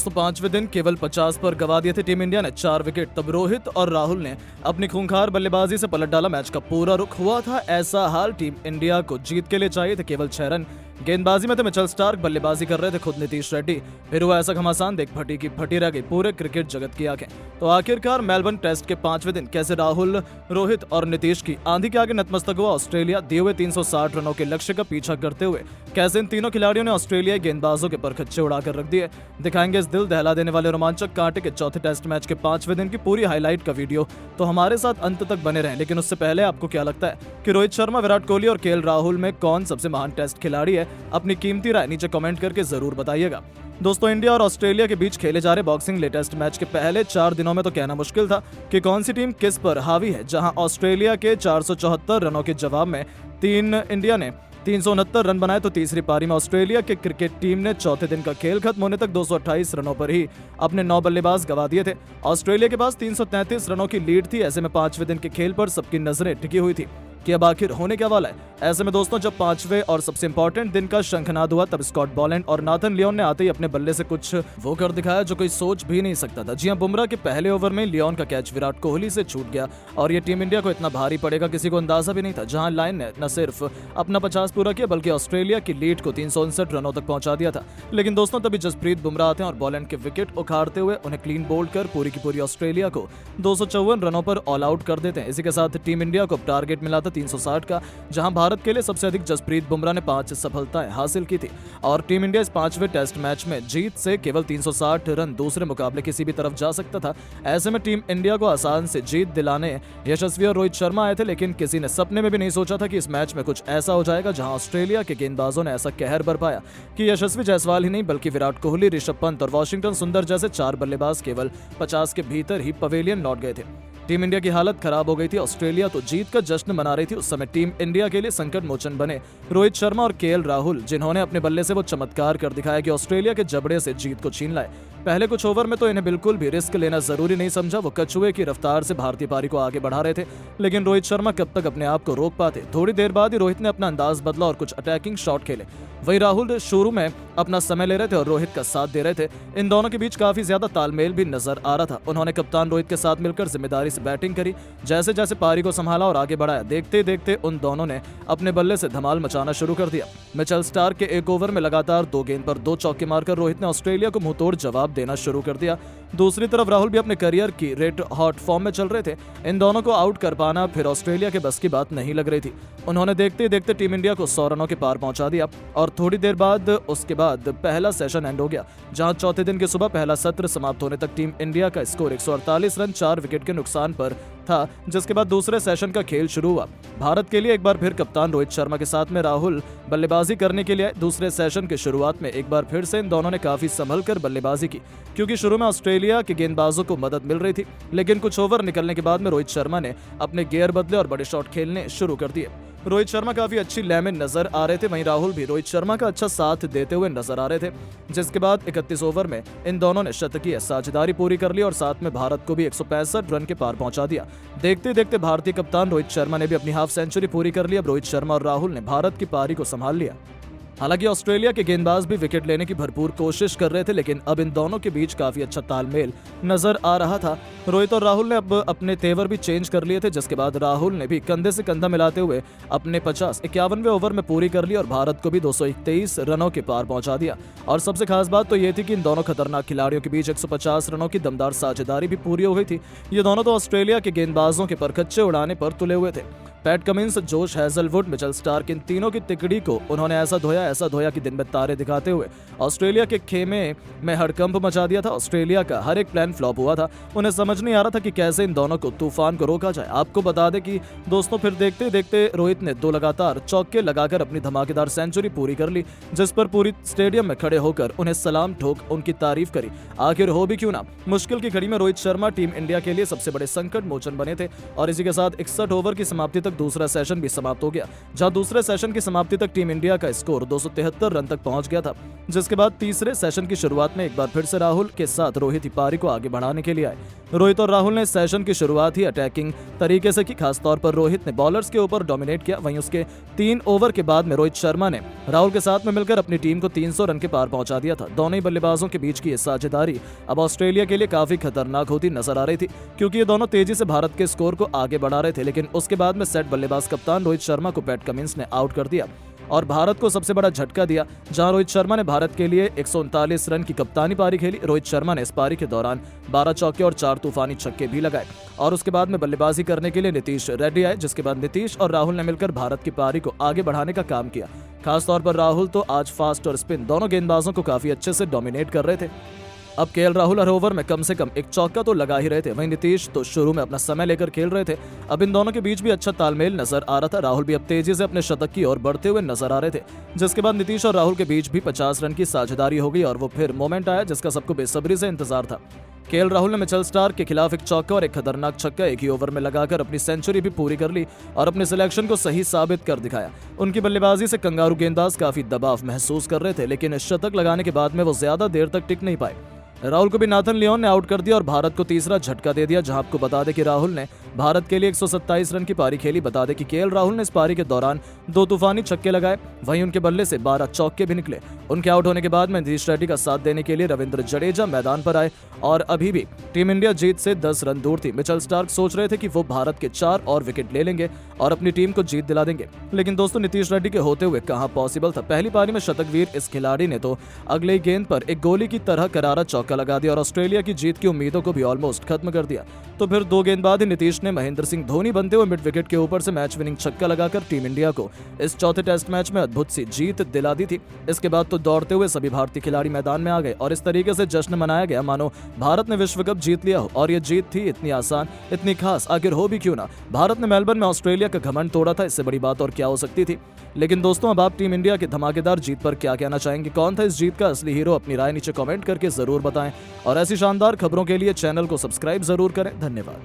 दोस्तों 5वें दिन केवल 50 पर गवा दिए थे टीम इंडिया ने 4 विकेट। तब रोहित और राहुल ने अपनी खूंखार बल्लेबाजी से पलट डाला। मैच का पूरा रुख हुआ था ऐसा हाल, टीम इंडिया को जीत के लिए चाहिए थे केवल 6 रन। गेंदबाजी में तो मिचेल स्टार्क, बल्लेबाजी कर रहे थे खुद नीतीश रेड्डी। फिर हुआ ऐसा घमासान, देख फटी की फटी रह गई पूरे क्रिकेट जगत की आंखें। तो आखिरकार मेलबर्न टेस्ट के 5वें दिन कैसे राहुल, रोहित और नीतीश की आंधी के आगे नतमस्तक हुआ ऑस्ट्रेलिया। दिए हुए 360 रनों के लक्ष्य का पीछा करते हुए कैसे इन तीनों खिलाड़ियों ने ऑस्ट्रेलियाई गेंदबाजों के परखच्चे उड़ाकर रख दिए। दिखाएंगे इस दिल दहला देने वाले रोमांचक कांटे के चौथे टेस्ट मैच के 5वें दिन की पूरी हाईलाइट का वीडियो। तो हमारे साथ अंत तक बने रहें। लेकिन उससे पहले आपको क्या लगता है कि रोहित शर्मा, विराट कोहली और केएल राहुल में कौन सबसे महान टेस्ट खिलाड़ी है? अपनी कीमती राय नीचे कमेंट करके जरूर बताइएगा। दोस्तों इंडिया और ऑस्ट्रेलिया के बीच खेले जा रहे बॉक्सिंग डे टेस्ट मैच के पहले 4 दिनों में तो कहना मुश्किल था कि कौन सी टीम किस पर हावी है। जहां ऑस्ट्रेलिया के 474 रनों के जवाब में इंडिया ने 369 रन बनाए, तो तीसरी पारी में ऑस्ट्रेलिया के क्रिकेट टीम ने चौथे दिन का खेल खत्म होने तक 228 रनों पर ही अपने 9 बल्लेबाज गवा दिए थे। ऑस्ट्रेलिया के पास 333 रनों की लीड थी। ऐसे में 5वें दिन के खेल पर सबकी नजरें टिकी हुई थी कि अब आखिर होने क्या वाला है। ऐसे में दोस्तों जब 5वें और सबसे इंपॉर्टेंट दिन का शंखनाद हुआ, तब स्कॉट बॉलैंड और नाथन लियोन ने आते ही अपने बल्ले से कुछ वो कर दिखाया जो कोई सोच भी नहीं सकता था। जी हां, बुमराह के पहले ओवर में लियोन का कैच विराट कोहली से छूट गया और ये टीम इंडिया को इतना भारी पड़ेगा किसी को अंदाजा भी नहीं था। जहां लाइन ने न सिर्फ अपना 50 पूरा किया बल्कि ऑस्ट्रेलिया की लीड को 359 रनों तक पहुंचा दिया था। लेकिन दोस्तों तभी जसप्रीत बुमराह आते हैं और बॉलैंड के विकेट उखाड़ते हुए उन्हें क्लीन बोल्ड कर पूरी की पूरी ऑस्ट्रेलिया को 254 रनों पर ऑल आउट कर देते हैं। इसी के साथ टीम इंडिया को टारगेट मिला था 360 का, जहां भारत के लिए सबसे अधिक जसप्रीत बुमराह ने 5 सफलताएं हासिल की थी। और टीम इंडिया इस 5वें टेस्ट मैच में जीत से केवल 360 रन दूसरे मुकाबले किसी भी तरफ जा सकता था। ऐसे में टीम इंडिया को आसान से जीत दिलाने यशस्वी और रोहित शर्मा आए थे, लेकिन किसी ने सपने में भी नहीं सोचा था कि इस मैच में कुछ ऐसा हो जाएगा जहां ऑस्ट्रेलिया के गेंदबाजों ने ऐसा कहर बरपाया कि यशस्वी जायसवाल ही नहीं बल्कि विराट कोहली, ऋषभ पंत और वाशिंगटन सुंदर जैसे 4 बल्लेबाज केवल 50 के भीतर ही पवेलियन लौट गए थे। टीम इंडिया की हालत खराब हो गई थी। ऑस्ट्रेलिया तो जीत का जश्न मना रही थी। उस समय टीम इंडिया के लिए संकट मोचन बने रोहित शर्मा और केएल राहुल, जिन्होंने अपने बल्ले से वो चमत्कार कर दिखाया कि ऑस्ट्रेलिया के जबड़े से जीत को छीन लाए। पहले कुछ ओवर में तो इन्हें बिल्कुल भी रिस्क लेना जरूरी नहीं समझा। वो कछुए की रफ्तार से भारतीय पारी को आगे बढ़ा रहे थे, लेकिन रोहित शर्मा कब तक अपने आप को रोक पाते। थोड़ी देर बाद ही रोहित ने अपना अंदाज बदला और कुछ अटैकिंग शॉट खेले। वही राहुल शुरू में अपना समय ले रहे थे और रोहित का साथ दे रहे थे। इन दोनों के बीच काफी ज्यादा तालमेल भी नजर आ रहा था। उन्होंने कप्तान रोहित के साथ मिलकर जिम्मेदारी से बैटिंग करी, जैसे जैसे पारी को संभाला और आगे बढ़ाया। देखते देखते उन दोनों ने अपने बल्ले से धमाल मचाना शुरू कर दिया। मिचेल स्टार्क के एक ओवर में लगातार 2 गेंद पर 2 चौके मारकर रोहित ने ऑस्ट्रेलिया को मुंहतोड़ जवाब देना शुरू कर दिया। दूसरी तरफ राहुल भी अपने करियर की रेड हॉट फॉर्म में चल रहे थे। इन दोनों को आउट कर पाना फिर ऑस्ट्रेलिया के बस की बात नहीं लग रही थी। उन्होंने देखते देखते टीम इंडिया को 100 रनों के पार पहुंचा दिया और थोड़ी देर बाद उसके बाद पहला सेशन एंड हो गया, जहां चौथे दिन की सुबह पहला सत्र समाप्त होने तक टीम इंडिया का स्कोर 148 रन 4 विकेट के नुकसान पर था। जिसके बाद दूसरे सेशन का खेल शुरू हुआ। भारत के लिए एक बार फिर कप्तान रोहित शर्मा के साथ में राहुल बल्लेबाजी करने के लिए दूसरे सेशन के शुरुआत में एक बार फिर से इन दोनों ने काफी संभल कर बल्लेबाजी की, क्योंकि शुरू में ऑस्ट्रेलिया के गेंदबाजों को मदद मिल रही थी। लेकिन कुछ ओवर निकलने के बाद में रोहित शर्मा ने अपने गियर बदले और बड़े शॉट खेलने शुरू कर दिए। रोहित शर्मा काफी अच्छी लय में नजर आ रहे थे। वहीं राहुल भी रोहित शर्मा का अच्छा साथ देते हुए नजर आ रहे थे। जिसके बाद 31 ओवर में इन दोनों ने शतकीय साझेदारी पूरी कर ली और साथ में भारत को भी 165 रन के पार पहुंचा दिया। देखते देखते भारतीय कप्तान रोहित शर्मा ने भी अपनी हाफ सेंचुरी पूरी कर ली। अब रोहित शर्मा और राहुल ने भारत की पारी को संभाल लिया। हालांकि ऑस्ट्रेलिया के गेंदबाज भी विकेट लेने की भरपूर कोशिश कर रहे थे, लेकिन अब इन दोनों के बीच काफी अच्छा तालमेल नजर आ रहा था। रोहित और राहुल ने अब अपने तेवर भी चेंज कर लिए थे, जिसके बाद राहुल ने भी कंधे से कंधा मिलाते हुए अपने 51वें ओवर में पूरी कर ली और भारत को भी 223 रनों के पार पहुंचा दिया। और सबसे खास बात तो ये थी कि इन दोनों खतरनाक खिलाड़ियों के बीच 150 रनों की दमदार साझेदारी भी पूरी हो गई थी। ये दोनों तो ऑस्ट्रेलिया के गेंदबाजों के परखच्चे उड़ाने पर तुले हुए थे। Pat Cummins, Josh Hazlewood, Mitchell Starc, इन तीनों की तिकड़ी को उन्होंने ऐसा धोया कि दिन में तारे दिखाते हुए ऑस्ट्रेलिया के खेमे में हड़कंप मचा दिया था। ऑस्ट्रेलिया का हर एक प्लान फ्लॉप हुआ था। उन्हें समझ नहीं आ रहा था कि कैसे इन दोनों को तूफान को रोका जाए। आपको बता दें कि दोस्तों फिर देखते देखते रोहित ने 2 लगातार चौके लगाकर अपनी धमाकेदार सेंचुरी पूरी कर ली, जिस पर पूरी स्टेडियम में खड़े होकर उन्हें सलाम ठोक उनकी तारीफ करी। आखिर हो भी क्यों ना, मुश्किल की घड़ी में रोहित शर्मा टीम इंडिया के लिए सबसे बड़े संकट मोचन बने थे। और इसी के साथ 61 ओवर की समाप्ति तक दूसरा सेशन भी समाप्त हो गया, जहां दूसरे सेशन की समाप्ति तक टीम इंडिया का स्कोर 273 रन तक पहुंच गया था, जिसके बाद तीसरे सेशन की शुरुआत में एक बार फिर से राहुल के साथ रोहित ही पारी को आगे बढ़ाने के लिए आए। रोहित और राहुल ने सेशन की शुरुआत ही अटैकिंग तरीके से की। खासतौर पर रोहित ने बॉलर्स के ऊपर डोमिनेट किया। वहीं उसके 3 ओवर के बाद में रोहित शर्मा ने राहुल के साथ में मिलकर अपनी टीम को 300 रन के पार पहुंचा दिया था। दोनों ही बल्लेबाजों के बीच की ये साझेदारी अब ऑस्ट्रेलिया के लिए काफी खतरनाक होती नजर आ रही थी, क्योंकि ये दोनों तेजी से भारत के स्कोर को आगे बढ़ा रहे थे। लेकिन उसके बाद में सेट बल्लेबाज कप्तान रोहित शर्मा को पैट कमिंस ने आउट कर दिया और भारत को सबसे बड़ा झटका दिया, जहां रोहित शर्मा ने भारत के लिए 139 रन की कप्तानी पारी खेली। रोहित शर्मा ने इस पारी के दौरान 12 चौके और 4 तूफानी छक्के भी लगाए और उसके बाद में बल्लेबाजी करने के लिए नीतीश रेड्डी आए, जिसके बाद नीतीश और राहुल ने मिलकर भारत की पारी को आगे बढ़ाने का काम किया। खासतौर पर राहुल तो आज फास्ट और स्पिन दोनों गेंदबाजों को काफी अच्छे से डोमिनेट कर रहे थे। अब केएल राहुल हर ओवर में कम से कम एक चौका तो लगा ही रहे थे। वहीं नीतीश तो शुरू में अपना समय लेकर खेल रहे थे। अब इन दोनों के बीच भी अच्छा तालमेल नजर आ रहा था। राहुल भी अब तेजी से अपने शतक की ओर बढ़ते हुए नजर आ रहे थे, जिसके बाद नीतीश और राहुल के बीच भी 50 रन की साझेदारी हो गई और वो फिर मोमेंट आया जिसका सबको बेसब्री से इंतजार था। केएल राहुल ने मिचेल स्टार्क के खिलाफ एक चौका और एक खतरनाक छक्का एक ही ओवर में लगाकर अपनी सेंचुरी भी पूरी कर ली और अपने सिलेक्शन को सही साबित कर दिखाया। उनकी बल्लेबाजी से कंगारू गेंदबाज काफी दबाव महसूस कर रहे थे, लेकिन इस शतक लगाने के बाद में वो ज्यादा देर तक टिक नहीं पाए। राहुल को भी नाथन लियोन ने आउट कर दिया और भारत को तीसरा झटका दे दिया। जहां आपको बता दें कि राहुल ने भारत के लिए 127 रन की पारी खेली। बता दें कि केएल राहुल ने इस पारी के दौरान 2 तूफानी छक्के लगाए, वहीं उनके बल्ले से 12 चौके भी निकले। उनके आउट होने के बाद में नीतीश रेड्डी का साथ देने के लिए रविंद्र जडेजा मैदान पर आए और अभी भी टीम इंडिया जीत से 10 रन दूर थी। मिचेल स्टार्क सोच रहे थे कि वो भारत के 4 और विकेट ले लेंगे और अपनी टीम को जीत दिला देंगे, लेकिन दोस्तों नीतीश रेड्डी के होते हुए कहां पॉसिबल था। पहली पारी में शतकवीर इस खिलाड़ी ने तो अगले ही गेंद पर एक गोली की तरह करारा चौका लगा दिया और ऑस्ट्रेलिया की जीत की उम्मीदों को भी ऑलमोस्ट खत्म कर दिया। तो फिर 2 गेंद बाद ही नीतीश ने महेंद्र सिंह धोनी बनते हुए मिड विकेट के ऊपर से मैच विनिंग छक्का लगाकर टीम इंडिया को इस चौथे टेस्ट मैच में अद्भुत सी जीत दिला दी थी। इसके बाद तो दौड़ते हुए सभी भारतीय खिलाड़ी मैदान में आ गए और इस तरीके से जश्न मनाया गया मानो भारत ने विश्व कप जीत लिया हो। और ये जीत थी इतनी आसान, इतनी खास आखिर हो भी क्यों ना। भारत ने मेलबर्न में ऑस्ट्रेलिया का घमंड तोड़ा था, इससे बड़ी बात और क्या हो सकती थी। लेकिन दोस्तों अब आप टीम इंडिया की धमाकेदार जीत पर क्या कहना चाहेंगे? कौन था इस जीत का असली हीरो? अपनी राय नीचे कमेंट करके जरूर बताएं और ऐसी शानदार खबरों के लिए चैनल को सब्सक्राइब जरूर करें। धन्यवाद।